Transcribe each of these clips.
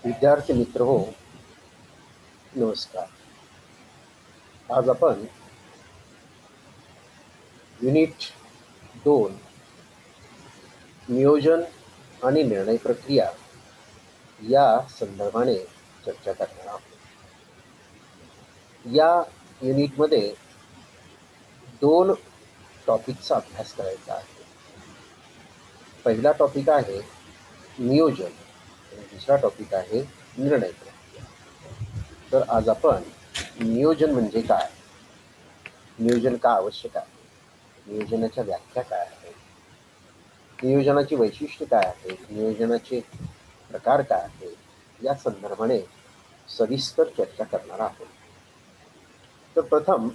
विद्यार्थी मित्र हो, नमस्कार. आज आपण युनिट 2 नियोजन आणि निर्णय प्रक्रिया या संदर्भाने चर्चा करणार आहोत. या युनिटमध्ये 2 टॉपिकचा अभ्यास करायचा आहे. पहिला टॉपिक आहे नियोजन आणि दुसरा टॉपिक आहे निर्णय प्रक्रिया. तर आज आपण नियोजन म्हणजे काय, नियोजन का आवश्यक आहे, नियोजनाच्या व्याख्या काय आहेत, नियोजनाची वैशिष्ट्ये काय आहेत, नियोजनाचे प्रकार काय आहेत, या संदर्भाने सविस्तर चर्चा करणार आहोत. तर प्रथम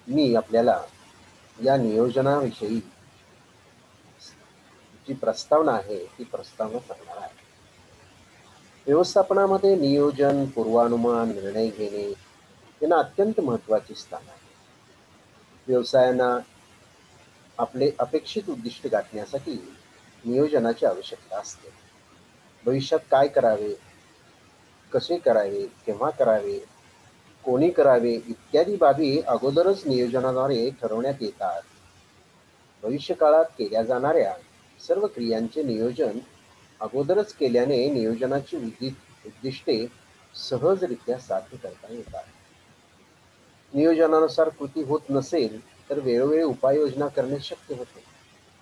मी आपल्याला या नियोजनाविषयी जी प्रस्तावना आहे ती प्रस्तावना सांगणार आहे. व्यवस्थापनामध्ये नियोजन, पूर्वानुमान, निर्णय घेणे यांना अत्यंत महत्त्वाचे स्थान आहे. व्यवसायांना आपले अपेक्षित उद्दिष्ट गाठण्यासाठी नियोजनाची आवश्यकता असते. भविष्यात काय करावे, कसे करावे, केव्हा करावे, कोणी करावे इत्यादी बाबी अगोदरच नियोजनाद्वारे ठरवण्यात येतात. भविष्यकाळात केल्या जाणाऱ्या सर्व क्रियांचे नियोजन अगोदरच केल्याने नियोजनाची उद्दिष्टे सहजरित्या साध्य करता येतात. नियोजनानुसार कृती होत नसेल तर वेळोवेळी उपाययोजना करणे शक्य होते.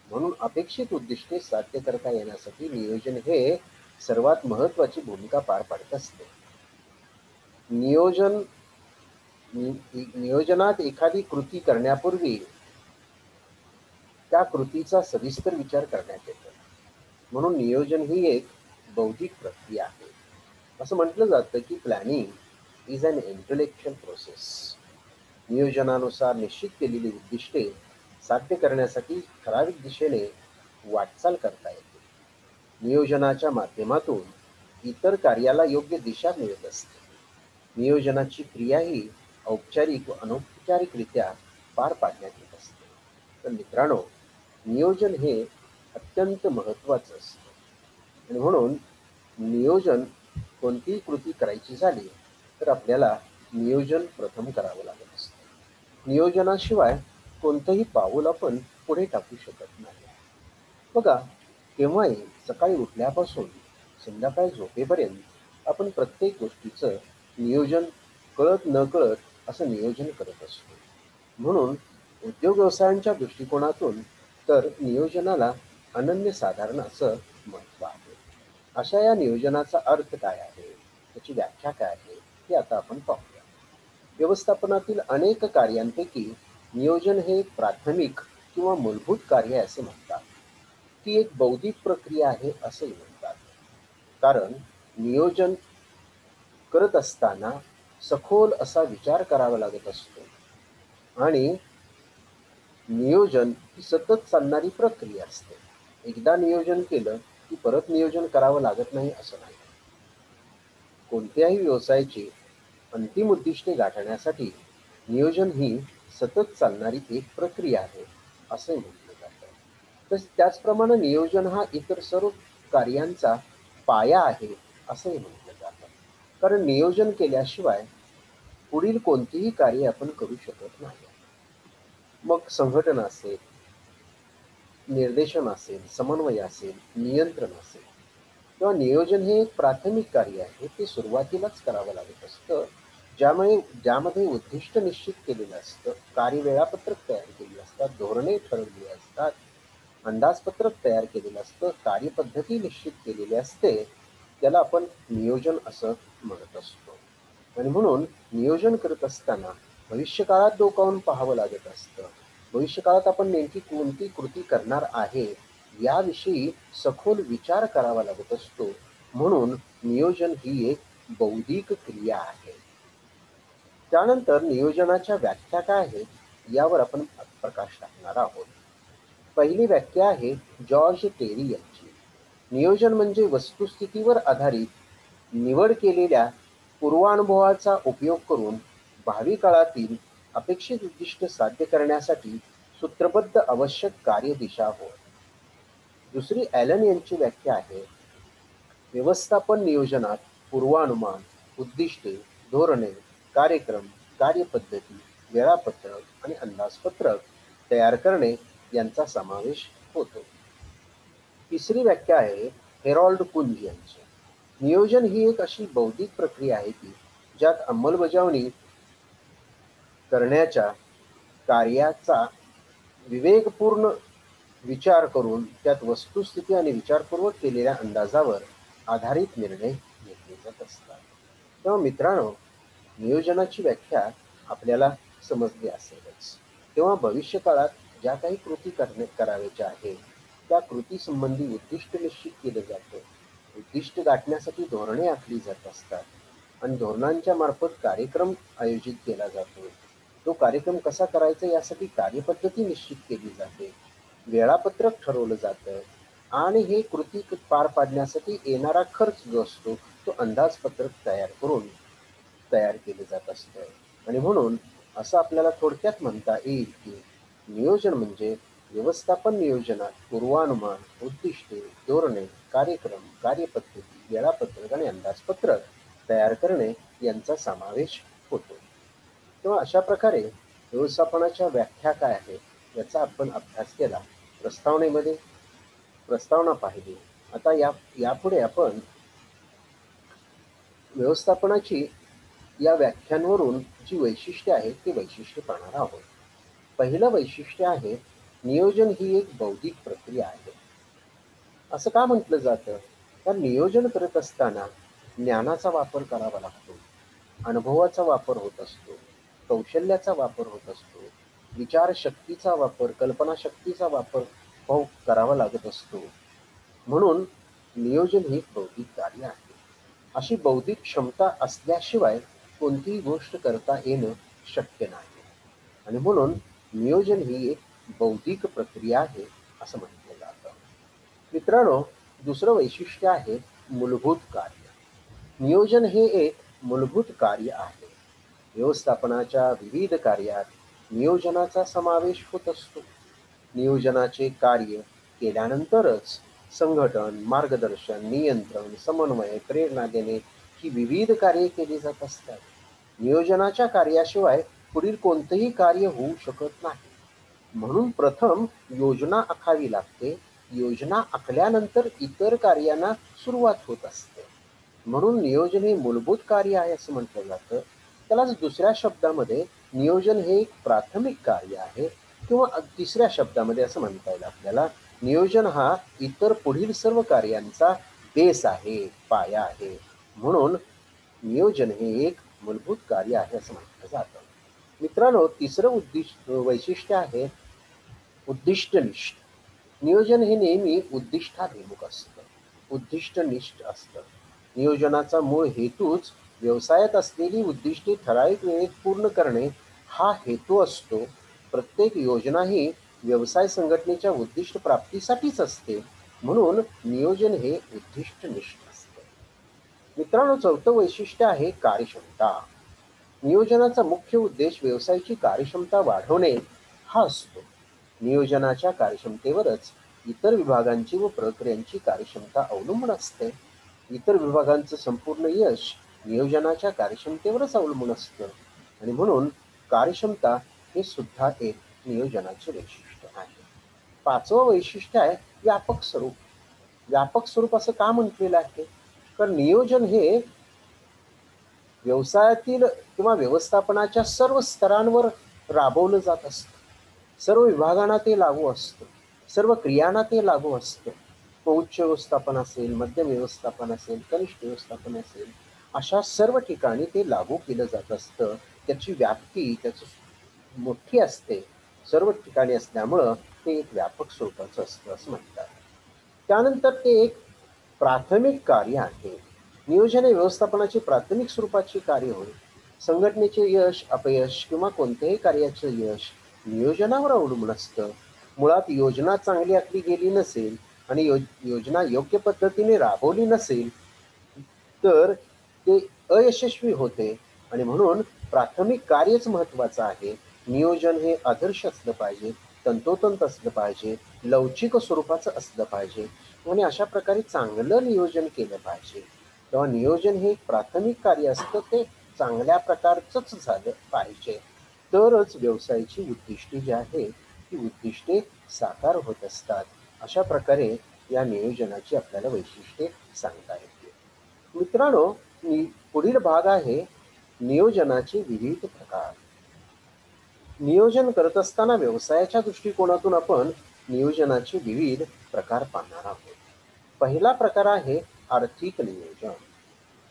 म्हणून अपेक्षित उद्दिष्टे साध्य करता येण्यासाठी नियोजन हे सर्वात महत्त्वाची भूमिका पार पाडत असते. नियोजनात एखादी कृती करण्यापूर्वी त्या कृतीचा सविस्तर विचार करण्यात येतो. म्हणून नियोजन ही एक बौद्धिक प्रक्रिया आहे. असं म्हटलं जातं की planning is an intellectual process. नियोजनानुसार निश्चित केलेली उद्दिष्टे साध्य करण्यासाठी ठराविक दिशेने वाटचाल करता येते. नियोजनाच्या माध्यमातून इतर कार्याला योग्य दिशा मिळत असते. नियोजनाची क्रिया ही औपचारिक व अनौपचारिकरित्या पार पाडण्यात येत असते. तर मित्रांनो, नियोजन हे अत्यंत महत्त्वाचं असतं आणि म्हणून नियोजन कोणतीही कृती करायची झाली तर आपल्याला नियोजन प्रथम करावं लागत असतं. नियोजनाशिवाय कोणतंही पाऊल आपण पुढे टाकू शकत नाही. बघा, केव्हाही सकाळी उठल्यापासून संध्याकाळी झोपेपर्यंत आपण प्रत्येक गोष्टीचं नियोजन कळत नकळत असं नियोजन करत असतो. म्हणून उद्योग व्यवसायांच्या दृष्टिकोनातून तर नियोजनाला अनन्यसाधारण असं महत्त्व आहे. अशा या नियोजनाचा अर्थ काय आहे, त्याची व्याख्या काय आहे, हे आता आपण पाहूया. व्यवस्थापनातील अनेक कार्यांपैकी नियोजन हे एक प्राथमिक किंवा मूलभूत कार्य आहे असे म्हणतात. ती एक बौद्धिक प्रक्रिया आहे असंही म्हणतात. कारण नियोजन करत असताना सखोल असा विचार करावा लागत असतो आणि नियोजन ही सतत चालणारी प्रक्रिया असते. एकदा नियोजन केलं की परत नियोजन करावं लागत नाही असं नाही. कोणत्याही व्यवसायाची अंतिम उद्दिष्टे गाठण्यासाठी नियोजन ही सतत चालणारी एक प्रक्रिया आहे असे म्हटलं जातं. त्याचप्रमाणे नियोजन हा इतर सर्व कार्यांचा पाया आहे असंही म्हटलं जातं. कारण नियोजन केल्याशिवाय पुढील कोणतीही कार्य आपण करू शकत नाही. मग संघटन असेल, निर्देशन असेल, समन्वय असेल, नियंत्रण असेल किंवा नियोजन हे एक प्राथमिक कार्य आहे. ते सुरुवातीलाच करावं लागत असतं. ज्यामध्ये उद्दिष्ट निश्चित केलेलं असतं, कार्य वेळापत्रक तयार केलेलं असतात, धोरणे ठरवलेली असतात, अंदाजपत्रक तयार केलेलं असतं, कार्यपद्धती निश्चित केलेली असते. त्याला आपण नियोजन असं म्हणत असतो. आणि म्हणून नियोजन करत असताना भविष्यकाळात डोकावून पाहावं लागत असतं. भविष्यकाळात आपण नेमकी कोणती कृती करणार आहे याविषयी सखोल विचार करावा लागत असतो. म्हणून नियोजन ही एक बौद्धिक क्रिया आहे. त्यानंतर नियोजनाच्या व्याख्या काय आहेत यावर आपण प्रकाश टाकणार आहोत. पहिली व्याख्या आहे जॉर्ज टेरी यांची. नियोजन म्हणजे वस्तुस्थितीवर आधारित निवड केलेल्या पूर्वानुभवाचा उपयोग करून भावी काळातील अपेक्षित उद्दिष्ट साध्य करण्यासाठी सूत्रबद्ध आवश्यक कार्यदिशा होय. दुसरी ॲलन यांची व्याख्या आहे व्यवस्थापन नियोजनात पूर्वानुमान, उद्दिष्टे, धोरणे, कार्यक्रम, कार्यपद्धती, वेळापत्रक आणि अंदाजपत्रक तयार करणे यांचा समावेश होतो. तिसरी व्याख्या आहे हेरॉल्ड कुंज यांची. नियोजन ही एक अशी बौद्धिक प्रक्रिया आहे की ज्यात अंमलबजावणी करण्याच्या कार्याचा विवेकपूर्ण विचार करून त्यात वस्तुस्थिती आणि विचारपूर्वक केलेल्या अंदाजावर आधारित निर्णय घेतले जात असतात. तेव्हा मित्रांनो, नियोजनाची व्याख्या आपल्याला समजली असेलच. तेव्हा भविष्यकाळात ज्या काही कृती करायच्या आहेत त्या कृती संबंधी उद्दिष्ट निश्चित केलं जातं. उद्दिष्ट गाठण्यासाठी धोरणे आखली जात असतात आणि धोरणांच्या मार्फत कार्यक्रम आयोजित केला जातो. तो कार्यक्रम कसा करायचा यासाठी कार्यपद्धती निश्चित केली जाते. वेळापत्रक ठरवलं जातं आणि हे कृती पार पाडण्यासाठी येणारा खर्च जो असतो तो अंदाजपत्रक तयार केले जात असतं. आणि म्हणून असं आपल्याला थोडक्यात म्हणता येईल की नियोजन म्हणजे व्यवस्थापन नियोजनात पूर्वानुमान, उद्दिष्टे, धोरणे, कार्यक्रम, कार्यपद्धती, वेळापत्रक आणि अंदाजपत्रक तयार करणे यांचा समावेश होतो. तेव्हा अशा प्रकारे व्यवस्थापनाच्या व्याख्या काय आहेत याचा आपण अभ्यास केला. प्रस्तावनेमध्ये प्रस्तावना पाहिली. आता यापुढे आपण व्यवस्थापनाची या व्याख्यांवरून जी वैशिष्ट्ये आहेत ती वैशिष्ट्ये पाहणार आहोत. पहिलं वैशिष्ट्य आहे नियोजन ही एक बौद्धिक प्रक्रिया आहे. असं का म्हटलं जातं? तर नियोजन करत असताना ज्ञानाचा वापर करावा लागतो, अनुभवाचा वापर होत असतो, कौशल्याचा वापर होत असतो, विचारशक्तीचा वापर, कल्पनाशक्तीचा वापर करावा लागत असतो. म्हणून नियोजन हे बौद्धिक कार्य आहे. अशी बौद्धिक क्षमता असल्याशिवाय कोणतीही गोष्ट करता येणं शक्य नाही. आणि म्हणून नियोजन ही एक बौद्धिक प्रक्रिया आहे असं म्हटलं जातं. मित्रांनो, दुसरं वैशिष्ट्य आहे मूलभूत कार्य. नियोजन हे एक मूलभूत कार्य आहे. व्यवस्थापनाच्या विविध कार्यात नियोजनाचा समावेश होत असतो. नियोजनाचे कार्य केल्यानंतरच संघटन, मार्गदर्शन, नियंत्रण, समन्वय, प्रेरणा देणे ही विविध कार्ये केली जात असतात. नियोजनाच्या कार्याशिवाय पुढील कोणतेही कार्य होऊ शकत नाही. म्हणून प्रथम योजना आखावी लागते. योजना आखल्यानंतर इतर कार्यांना सुरुवात होत असते. म्हणून नियोजन हे मूलभूत कार्य आहे असं म्हटलं जातं. त्यालाच दुसऱ्या शब्दामध्ये नियोजन हे एक प्राथमिक कार्य आहे किंवा तिसऱ्या शब्दामध्ये असं म्हणता येईल आपल्याला, नियोजन हा इतर पुढील सर्व कार्यांचा बेस आहे, पाया आहे. म्हणून नियोजन हे एक मूलभूत कार्य आहे असं म्हटलं जातं. मित्रांनो, तिसरं वैशिष्ट्य आहे उद्दिष्टनिष्ठ. नियोजन हे नेहमी उद्दिष्टाभिमुख असतं, उद्दिष्टनिष्ठ असतं. नियोजनाचा मूळ हेतूच व्यवसायात असलेली उद्दिष्टे ठराविक वेळेत पूर्ण करणे हा हेतू असतो. प्रत्येक योजना ही व्यवसाय संघटनेच्या उद्दिष्ट प्राप्तीसाठीच असते. म्हणून नियोजन हे उद्दिष्टनिष्ठ असतं. मित्रांनो, चौथं वैशिष्ट्य आहे कार्यक्षमता. नियोजनाचा मुख्य उद्देश व्यवसायाची कार्यक्षमता वाढवणे हा असतो. नियोजनाच्या कार्यक्षमतेवरच इतर विभागांची व प्रक्रियांची कार्यक्षमता अवलंबून असते. इतर विभागांचं संपूर्ण यश नियोजनाच्या कार्यक्षमतेवरच अवलंबून असतं. आणि म्हणून कार्यक्षमता हे सुद्धा एक नियोजनाचे वैशिष्ट्य आहे. पाचवं वैशिष्ट्य आहे व्यापक स्वरूप. व्यापक स्वरूप असं का म्हटलेलं आहे? तर नियोजन हे व्यवसायातील किंवा व्यवस्थापनाच्या सर्व स्तरांवर राबवलं जात असतं. सर्व विभागांना ते लागू असतं, सर्व क्रियांना ते लागू असतं. उच्च व्यवस्थापन असेल, मध्यम व्यवस्थापन असेल, कनिष्ठ व्यवस्थापन असेल, अशा सर्व ठिकाणी ते लागू केलं जात असतं. त्याची व्याप्ती मोठी असते, सर्व ठिकाणी असल्यामुळं ते एक व्यापक स्वरूपाचं असतं असं म्हणतात. त्यानंतर ते एक प्राथमिक कार्य आहे. नियोजन हे व्यवस्थापनाची प्राथमिक स्वरूपाची कार्य होय. संघटनेचे यश, अपयश किंवा कोणत्याही कार्याचं यश नियोजनावर अवलंबून असतं. मुळात योजना चांगली आखली गेली नसेल आणि योजना योग्य पद्धतीने राबवली नसेल तर ते अयशस्वी होते. आणि म्हणून प्राथमिक कार्यच महत्त्वाचं आहे. नियोजन हे आदर्श असलं पाहिजे, तंतोतंत असलं पाहिजे, लवचिक स्वरूपाचं असलं पाहिजे. आणि अशा प्रकारे चांगलं नियोजन केलं पाहिजे. तेव्हा नियोजन हे एक प्राथमिक कार्य असतं, ते चांगल्या प्रकारचंच झालं पाहिजे. तरच व्यवसायाची उद्दिष्टे जी आहे ती उद्दिष्टे साकार होत असतात. अशा प्रकारे या नियोजनाची आपल्याला वैशिष्ट्ये सांगता येतील. मित्रांनो, पुढील भाग आहे नियोजनाचे विविध प्रकार. नियोजन करत असताना व्यवसायाच्या दृष्टिकोनातून आपण नियोजनाचे विविध प्रकार पाहणार आहोत. पहिला प्रकार आहे आर्थिक नियोजन.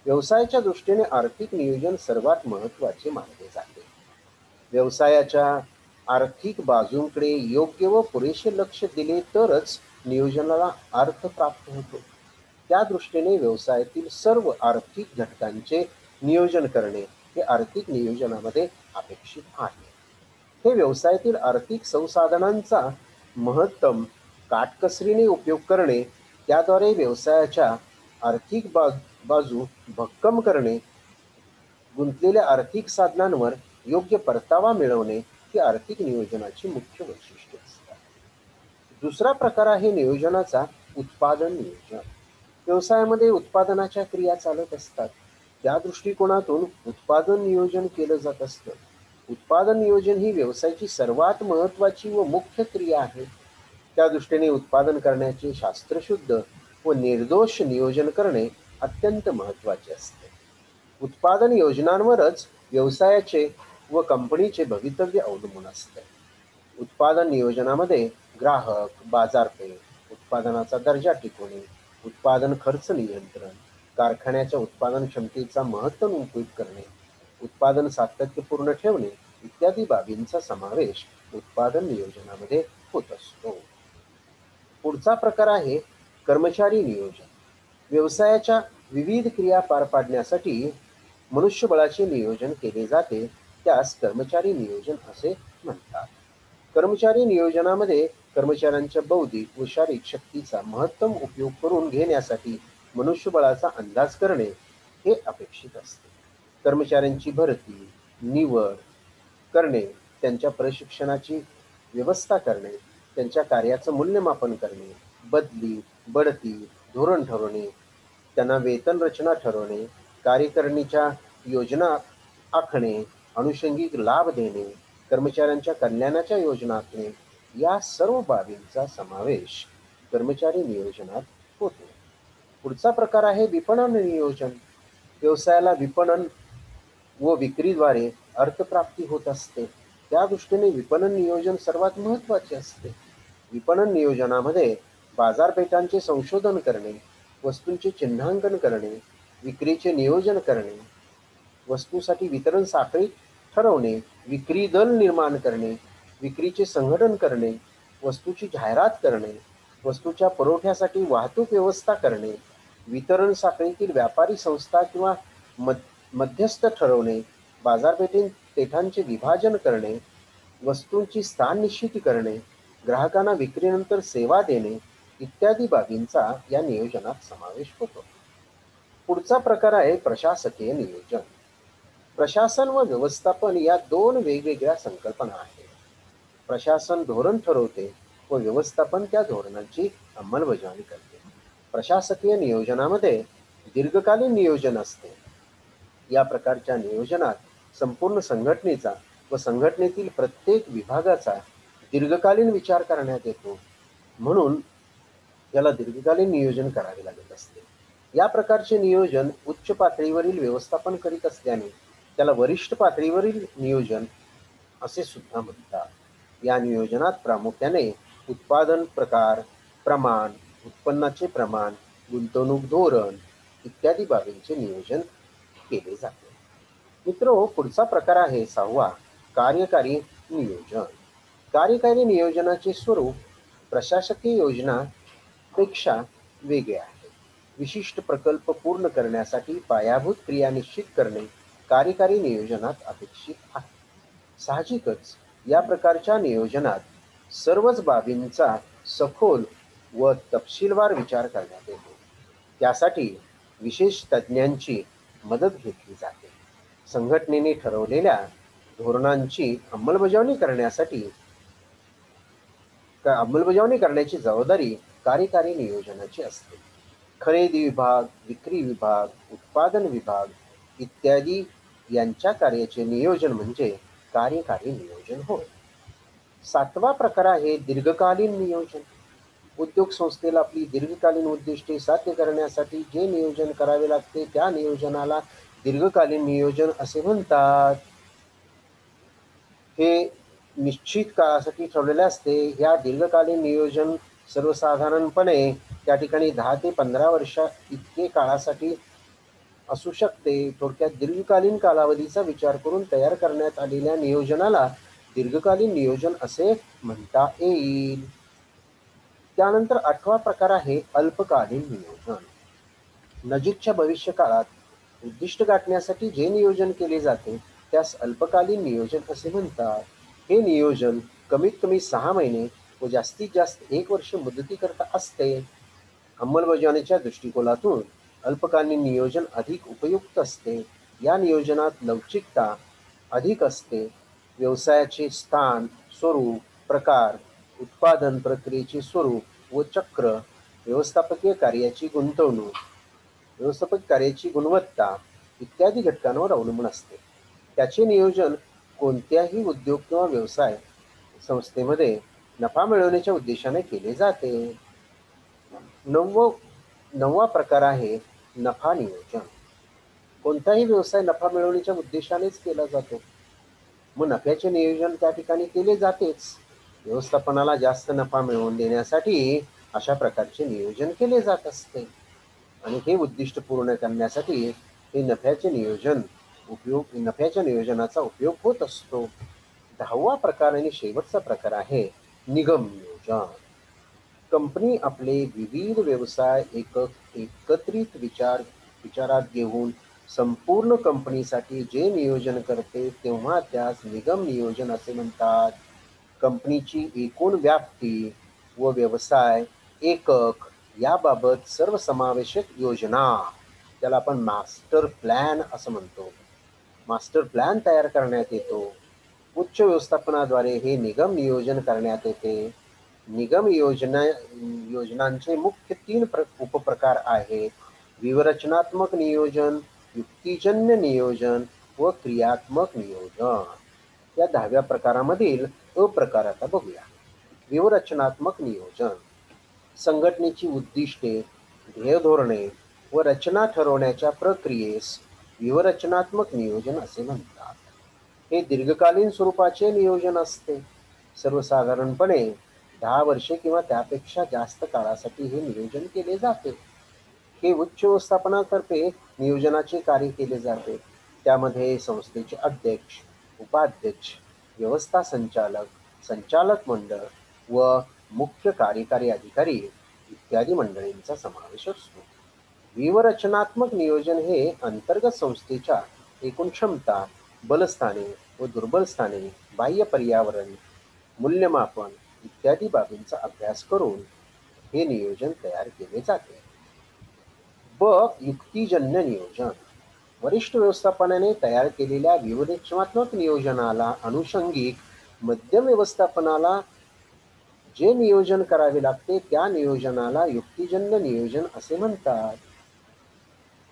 व्यवसायाच्या दृष्टीने आर्थिक नियोजन सर्वात महत्त्वाचे मानले जाते. व्यवसायाच्या आर्थिक बाजूंकडे योग्य व पुरेसे लक्ष दिले तरच नियोजनाला अर्थ प्राप्त होतो. त्या दृष्टीने व्यवसायातील सर्व आर्थिक घटकांचे नियोजन करणे हे आर्थिक नियोजनामध्ये अपेक्षित आहे. हे व्यवसायातील आर्थिक संसाधनांचा महत्तम काटकसरीने उपयोग करणे, त्याद्वारे व्यवसायाच्या आर्थिक बाजू भक्कम करणे, गुंतलेल्या आर्थिक साधनांवर योग्य परतावा मिळवणे ही आर्थिक नियोजनाची मुख्य वैशिष्ट्ये असतात. दुसरा प्रकार आहे नियोजनाचा उत्पादन नियोजन. व्यवसायामध्ये उत्पादनाच्या क्रिया चालत असतात. त्या दृष्टिकोनातून उत्पादन नियोजन केलं जात असतं. उत्पादन नियोजन ही व्यवसायाची सर्वात महत्त्वाची व मुख्य क्रिया आहे. त्या दृष्टीने उत्पादन करण्याचे शास्त्रशुद्ध व निर्दोष नियोजन करणे अत्यंत महत्त्वाचे असते. उत्पादन योजनांवरच व्यवसायाचे व कंपनीचे भवितव्य अवलंबून असते. उत्पादन नियोजनामध्ये ग्राहक, बाजारपेठ, उत्पादनाचा दर्जा टिकवणे, उत्पादन खर्च नियंत्रण, कारखान्याच्या उत्पादन क्षमतेचा महत्तम उपयोग करणे, उत्पादन सातत्यपूर्ण ठेवणे इत्यादी बाबींचा समावेश उत्पादन नियोजनामध्ये होत असतो. पुढचा प्रकार आहे कर्मचारी नियोजन. व्यवसायाच्या विविध क्रिया पार पाडण्यासाठी मनुष्यबळाचे नियोजन केले जाते, त्यास कर्मचारी नियोजन असे म्हणतात. कर्मचारी नियोजनामध्ये कर्मचाऱ्यांच्या बौद्धिक व शारीरिक शक्तीचा महत्तम उपयोग करून घेण्यासाठी मनुष्यबळाचा अंदाज करणे हे अपेक्षित असते. कर्मचाऱ्यांची भरती, निवड करणे, त्यांच्या प्रशिक्षणाची व्यवस्था करणे, त्यांच्या कार्याचं मूल्यमापन करणे, बदली, बढती, धोरण ठरवणे, त्यांना वेतन रचना ठरवणे, कार्यकारिणीच्या योजना आखणे, अनुषंगिक लाभ देणे, कर्मचाऱ्यांच्या कल्याणाच्या योजना आखणे या सर्व बाबींचा समावेश कर्मचारी नियोजनात होतो. पुढचा प्रकार आहे विपणन नियोजन. व्यवसायाला विपणन व विक्रीद्वारे अर्थप्राप्ती होत असते. त्या दृष्टीने विपणन नियोजन सर्वात महत्त्वाचे असते. विपणन नियोजनामध्ये बाजारपेठांचे संशोधन करणे, वस्तूंचे चिन्हांकन करणे, विक्रीचे नियोजन करणे, वस्तूसाठी वितरण साखळी ठरवणे, विक्री दल निर्माण करणे, विक्रीचे संघटन करणे, वस्तूची जाहिरात करणे, वस्तूच्या पुरवठ्यासाठी वाहतूक व्यवस्था करणे, वितरण साखळीतील व्यापारी संस्था किंवा मध्यस्थ ठरवणे, बाजारपेठांचे विभाजन करणे, वस्तूंची स्थान निश्चिती करणे, ग्राहकांना विक्रीनंतर सेवा देणे इत्यादी बाबींचा या नियोजनात समावेश होतो. पुढचा प्रकार आहे प्रशासकीय नियोजन. प्रशासन व व्यवस्थापन या दोन वेगवेगळ्या संकल्पना आहेत. प्रशासन धोरण ठरवते व व्यवस्थापन त्या धोरणांची अंमलबजावणी करते. प्रशासकीय नियोजनामध्ये दीर्घकालीन नियोजन असते. या प्रकारच्या नियोजनात संपूर्ण संघटनेचा व संघटनेतील प्रत्येक विभागाचा दीर्घकालीन विचार करण्यात येतो. म्हणून याला दीर्घकालीन नियोजन करावे लागत असते. या प्रकारचे नियोजन उच्च पातळीवरील व्यवस्थापन करीत असल्याने त्याला वरिष्ठ पातळीवरील नियोजन असे सुद्धा म्हणतात. या नियोजनात प्रामुख्याने उत्पादन प्रकार, प्रमाण, उत्पन्नाचे प्रमाण, गुंतवणूक धोरण इत्यादी बाबींचे नियोजन केले जाते. मित्रो, पुढचा प्रकार आहे 6वा कार्यकारी नियोजन. कार्यकारी नियोजनाचे स्वरूप प्रशासकीय योजनापेक्षा वेगळे आहे. विशिष्ट प्रकल्प पूर्ण करण्यासाठी पायाभूत क्रिया निश्चित करणे कार्यकारी नियोजनात अपेक्षित आहे. साहजिकच या प्रकारच्या नियोजनात सर्वच बाबींचा सखोल व तपशीलवार विचार करण्यात येतो. त्यासाठी विशेष तज्ज्ञांची मदत घेतली जाते. संघटनेने ठरवलेल्या धोरणांची अंमलबजावणी करण्याची जबाबदारी कार्यकारी नियोजनाची असते. खरेदी विभाग, विक्री विभाग, उत्पादन विभाग इत्यादी यांच्या कार्याचे नियोजन म्हणजे कार्यकारी नियोजन होय. 7वा प्रकार आहे दीर्घकालीन नियोजन. उद्योग संस्थेला आपली दीर्घकालीन उद्दिष्टे साध्य करण्यासाठी जे नियोजन करावे लागते त्या नियोजनाला दीर्घकालीन नियोजन असे म्हणतात. हे निश्चित काळासाठी ठेवलेले असते. या दीर्घकालीन नियोजन सर्वसाधारणपणे त्या ठिकाणी 10 ते 15 वर्ष इतके काळासाठी असू शकते. थोडक्यात दीर्घकालीन कालावधीचा विचार करून तयार करण्यात आलेल्या नियोजनाला दीर्घकालीन नियोजन असे म्हणता येईल. त्यानंतर 8वा प्रकार आहे अल्पकालीन नियोजन. नजीकच्या भविष्यकाळात उद्दिष्ट गाठण्यासाठी जे नियोजन केले जाते त्यास अल्पकालीन नियोजन असे म्हणतात. हे नियोजन कमीत कमी 6 महिने व जास्तीत जास्त 1 वर्ष मुदतीकरता असते. अंमलबजावणीच्या दृष्टिकोनातून अल्पकालीन नियोजन अधिक उपयुक्त असते. या नियोजनात लवचिकता अधिक असते. व्यवसायाचे स्थान, स्वरूप, प्रकार, उत्पादन प्रक्रियेचे स्वरूप व चक्र, व्यवस्थापकीय कार्याची गुंतवणूक, व्यवस्थापक कार्याची गुणवत्ता इत्यादी घटकांवर अवलंबून असते. त्याचे नियोजन कोणत्याही उद्योग किंवा व्यवसाय संस्थेमध्ये नफा मिळवण्याच्या उद्देशाने केले जाते. 9वा प्रकार आहे नफा नियोजन. कोणताही व्यवसाय नफा मिळवण्याच्या उद्देशानेच केला जातो. मग नफ्याचे नियोजन त्या ठिकाणी केले जातेच. व्यवस्थापनाला जास्त नफा मिळवून देण्यासाठी अशा प्रकारचे नियोजन केले जात असते आणि हे उद्दिष्ट पूर्ण करण्यासाठी हे नफ्याच्या नियोजनाचा उपयोग होत असतो. 10वा प्रकार आणि शेवटचा प्रकार आहे निगम नियोजन. कंपनी आपले विविध व्यवसाय एकत्रित विचारात घेऊन संपूर्ण कंपनीसाठी जे नियोजन करते तेव्हा त्यास निगम नियोजन असे म्हणतात. कंपनीची एकूण व्याप्ती व व्यवसाय एकक याबाबत सर्वसमावेशक योजना, त्याला आपण मास्टर प्लॅन असं म्हणतो, मास्टर प्लॅन तयार करण्यात येतो. उच्च व्यवस्थापनाद्वारे हे निगम नियोजन करण्यात येते. निगम योजनांचे मुख्य 3 उपप्रकार आहेत: व्यूहरचनात्मक नियोजन, युक्तिजन्य नियोजन व क्रियात्मक नियोजन. या 10व्या प्रकारामधील प्रकार आता बघूया. व्यूहरचनात्मक नियोजन संघटनेची उद्दिष्टे, ध्येयधोरणे व रचना ठरवण्याच्या प्रक्रियेस व्यूहरचनात्मक नियोजन असे म्हणतात. हे दीर्घकालीन स्वरूपाचे नियोजन असते. सर्वसाधारणपणे 10 वर्षे किंवा त्यापेक्षा जास्त काळासाठी हे नियोजन केले जाते. हे उच्च व्यवस्थापनातर्फे नियोजनाचे कार्य केले जाते. त्यामध्ये संस्थेचे अध्यक्ष, उपाध्यक्ष, व्यवस्था संचालक, संचालक मंडळ व मुख्य कार्यकारी अधिकारी इत्यादी मंडळींचा समावेश असतो. व्यूहरचनात्मक नियोजन हे अंतर्गत संस्थेच्या एकूण क्षमता, बलस्थाने व दुर्बलस्थाने, बाह्य पर्यावरण, मूल्यमापन इत्यादी बाबींचा अभ्यास करून हे नियोजन तयार केले जाते. युक्तिजन्य नियोजन वरिष्ठ व्यवस्थापनाने तयार केलेल्या व्यूहरचनात्मक नियोजनाला अनुषंगिक मध्यम व्यवस्थापनाला जे नियोजन करावे लागते त्या नियोजनाला युक्तिजन्य नियोजन असे म्हणतात.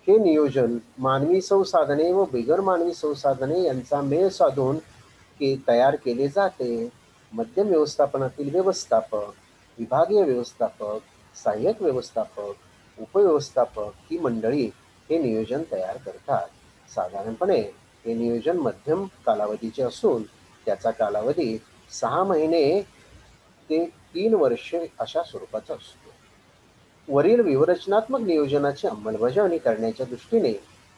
हे नियोजन मानवी संसाधने व बिगर मानवी संसाधने यांचा मेळ साधून तयार केले जाते. मध्यम व्यवस्थापनातील व्यवस्थापक, विभागीय व्यवस्थापक, सहाय्यक व्यवस्थापक, उपव्यवस्थापक ही मंडळी हे नियोजन तयार करतात. साधारणपणे हे नियोजन मध्यम कालावधीचे असून त्याचा कालावधी 6 महिने ते 3 वर्षे अशा स्वरूपाचा असतो. वरील व्यूहरचनात्मक नियोजनाची अंमलबजावणी करण्याच्या दृष्टीने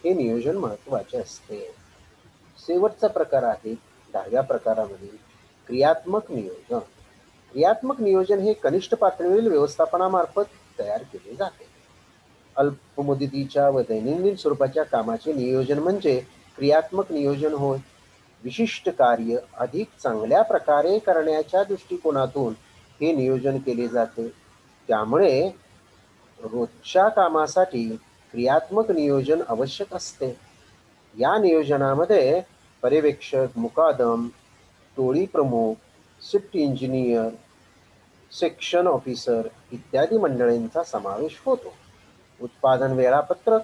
हे नियोजन महत्त्वाचे असते. शेवटचा प्रकार आहे 10व्या प्रकारामधील क्रियात्मक नियोजन. क्रियात्मक नियोजन हे कनिष्ठ पातळीवरील व्यवस्थापनामार्फत तयार केले जाते. अल्पमुदतीच्या व दैनंदिन स्वरूपाच्या कामाचे नियोजन म्हणजे क्रियात्मक नियोजन होय. विशिष्ट कार्य अधिक चांगल्या प्रकारे करण्याच्या दृष्टिकोनातून हे नियोजन केले जाते. त्यामुळे रोजच्या कामासाठी क्रियात्मक नियोजन आवश्यक असते. या नियोजनामध्ये पर्यवेक्षक, मुकादम, टोळी प्रमुख, शिफ्ट इंजिनियर सेक्शन ऑफिसर इत्यादी मंडळींचा समावेश होतो. उत्पादन वेळापत्रक,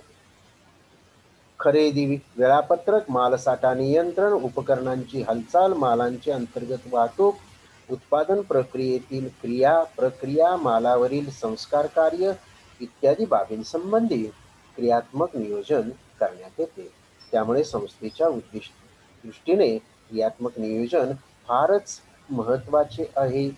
खरेदी वेळापत्रक, मालसाठा नियंत्रण, उपकरणांची हालचाल, मालांची अंतर्गत वाहतूक, उत्पादन प्रक्रियेतील क्रिया, प्रक्रिया, मालावरील संस्कार कार्य इत्यादी बाबींसंबंधी क्रियात्मक नियोजन करण्यात येते. त्यामुळे संस्थेच्या दृष्टीने क्रियात्मक नियोजन फारच महत्त्वाचे आहे.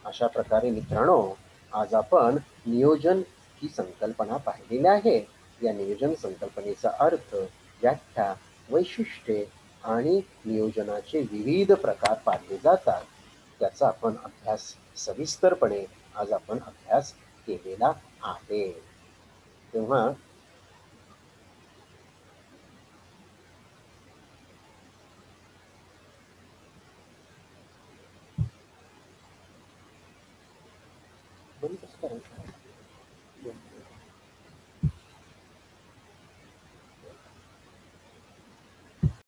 अशा प्रकारे मित्रांनो, आज आपण नियोजन ही संकल्पना पाहिलेली आहे. या नियोजन संकल्पनेचा अर्थ, व्याख्या, वैशिष्ट्ये आणि नियोजनाचे विविध प्रकार पाडले जातात. त्याचा आपण अभ्यास सविस्तरपणे आज आपण अभ्यास केलेला आहे. तेव्हा बंद कसं करायचं?